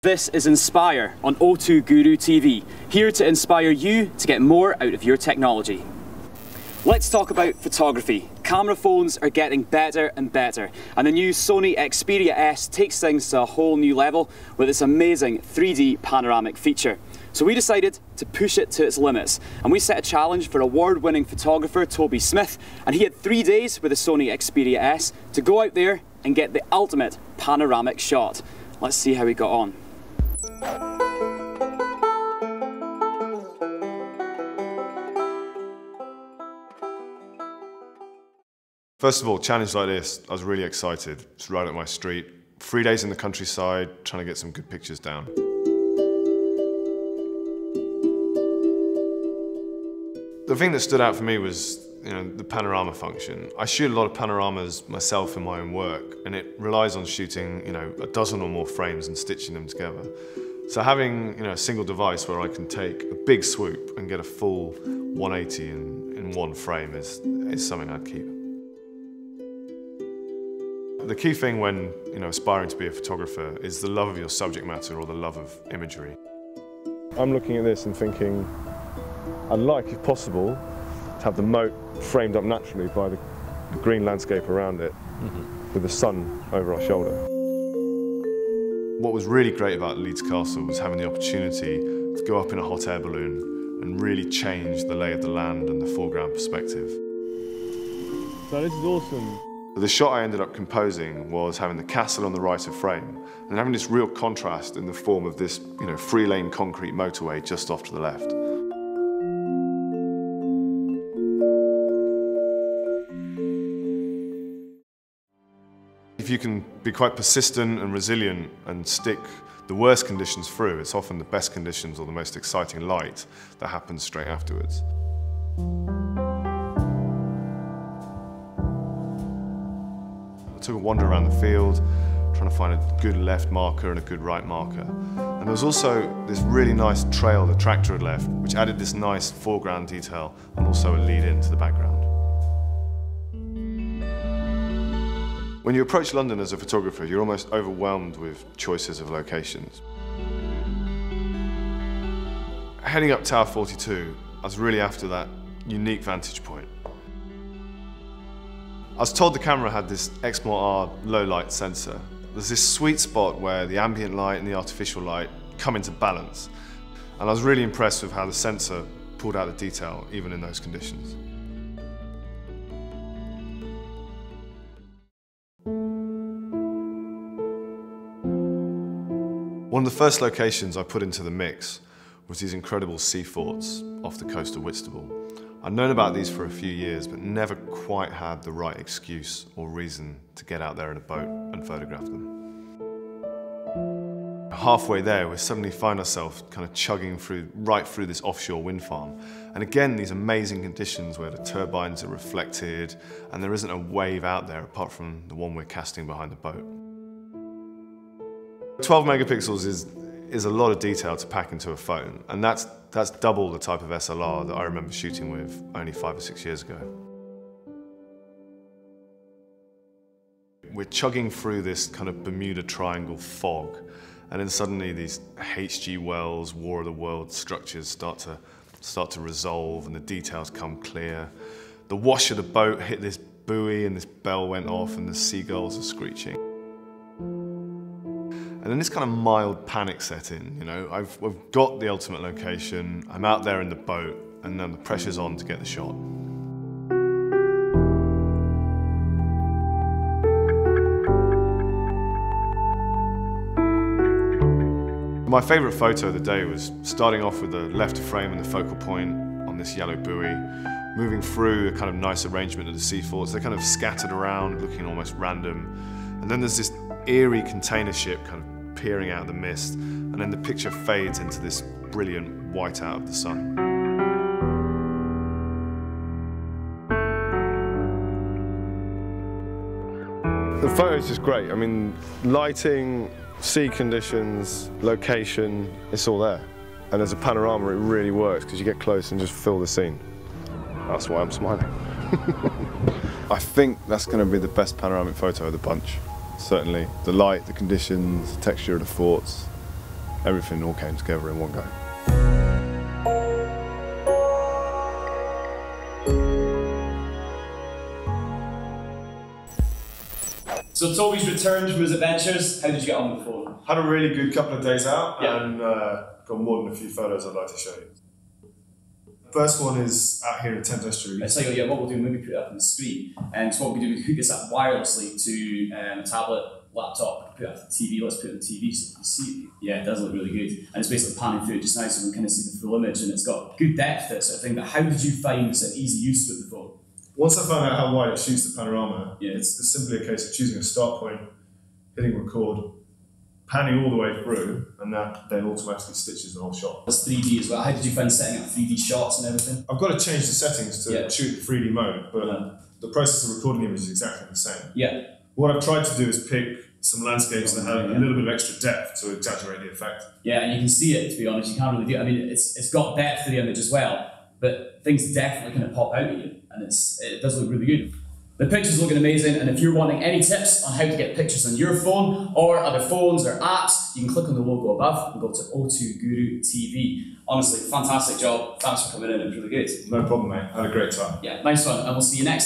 This is Inspire on O2 Guru TV, here to inspire you to get more out of your technology. Let's talk about photography. Camera phones are getting better and better, and the new Sony Xperia S takes things to a whole new level with its amazing 3D panoramic feature. So we decided to push it to its limits, and we set a challenge for award-winning photographer Toby Smith, and he had 3 days with the Sony Xperia S to go out there and get the ultimate panoramic shot. Let's see how he got on. First of all, challenge like this, I was really excited. It's right up my street. 3 days in the countryside, trying to get some good pictures down. The thing that stood out for me was, the panorama function. I shoot a lot of panoramas myself in my own work, and it relies on shooting, a dozen or more frames and stitching them together. So having, a single device where I can take a big swoop and get a full 180 in one frame is something I'd keep. The key thing when, aspiring to be a photographer is the love of your subject matter or the love of imagery. I'm looking at this and thinking, I'd like, if possible, to have the moat framed up naturally by the green landscape around it, with the sun over our shoulder. What was really great about Leeds Castle was having the opportunity to go up in a hot air balloon and really change the lay of the land and the foreground perspective. So this is awesome. The shot I ended up composing was having the castle on the right of frame and having this real contrast in the form of this, three-lane concrete motorway just off to the left. If you can be quite persistent and resilient and stick the worst conditions through, it's often the best conditions or the most exciting light that happens straight afterwards. I took a wander around the field, trying to find a good left marker and a good right marker. And there was also this really nice trail the tractor had left, which added this nice foreground detail and also a lead into the background. When you approach London as a photographer, you're almost overwhelmed with choices of locations. Heading up Tower 42, I was really after that unique vantage point. I was told the camera had this X-R low light sensor. There's this sweet spot where the ambient light and the artificial light come into balance. And I was really impressed with how the sensor pulled out the detail, even in those conditions. One of the first locations I put into the mix was these incredible sea forts off the coast of Whitstable. I'd known about these for a few years, but never quite had the right excuse or reason to get out there in a boat and photograph them. Halfway there, we suddenly find ourselves kind of chugging right through this offshore wind farm. And again, these amazing conditions where the turbines are reflected and there isn't a wave out there apart from the one we're casting behind the boat. 12 megapixels is a lot of detail to pack into a phone, and that's double the type of SLR that I remember shooting with only 5 or 6 years ago. We're chugging through this kind of Bermuda Triangle fog, and then suddenly these H.G. Wells War of the Worlds structures start to resolve and the details come clear. The wash of the boat hit this buoy and this bell went off and the seagulls are screeching. And then this kind of mild panic set in, I've got the ultimate location, I'm out there in the boat, and then the pressure's on to get the shot. My favourite photo of the day was starting off with the left frame and the focal point on this yellow buoy, moving through a kind of nice arrangement of the sea forts. They're kind of scattered around, looking almost random. And then there's this eerie container ship kind of peering out of the mist, and then the picture fades into this brilliant white out of the sun. The photo's just great. I mean, lighting, sea conditions, location, it's all there. And as a panorama, it really works because you get close and just feel the scene. That's why I'm smiling. I think that's going to be the best panoramic photo of the bunch. Certainly. The light, the conditions, the texture of the forts. everything all came together in one go. So Toby's returned from his adventures. How did you get on with the phone? Had a really good couple of days out, Yeah. and got more than a few photos I'd like to show you. First one is out here in Thames Estuary. I tell you, yeah, what we'll do, maybe put it up on the screen. And so what we do, we hook this up wirelessly to a tablet, laptop, put it up to the TV. Let's put it on the TV so you can see it. Yeah, it does look really good. And it's basically panning through it just now so we can kind of see the full image, and it's got good depth, that sort of thing. But how did you find this easy use with the phone? Once I found out how wide it shoots the panorama, Yeah. it's simply a case of choosing a start point, hitting record, panning all the way through, and that then automatically stitches the whole shot. It's 3D as well. How did you find setting up 3D shots and everything? I've got to change the settings to shoot 3D mode, but the process of recording the image is exactly the same. Yeah. What I've tried to do is pick some landscapes that have a little bit of extra depth to exaggerate the effect. Yeah, and you can see it, to be honest. You can't really do it. I mean, it's got depth to the image as well, but things definitely kind of pop out at you, and it does look really good. The picture's looking amazing, and if you're wanting any tips on how to get pictures on your phone or other phones or apps, you can click on the logo above and go to O2 Guru TV. Honestly, fantastic job. Thanks for coming in, it was really good. No problem, mate. Had a great time. Yeah, nice one, and we'll see you next time.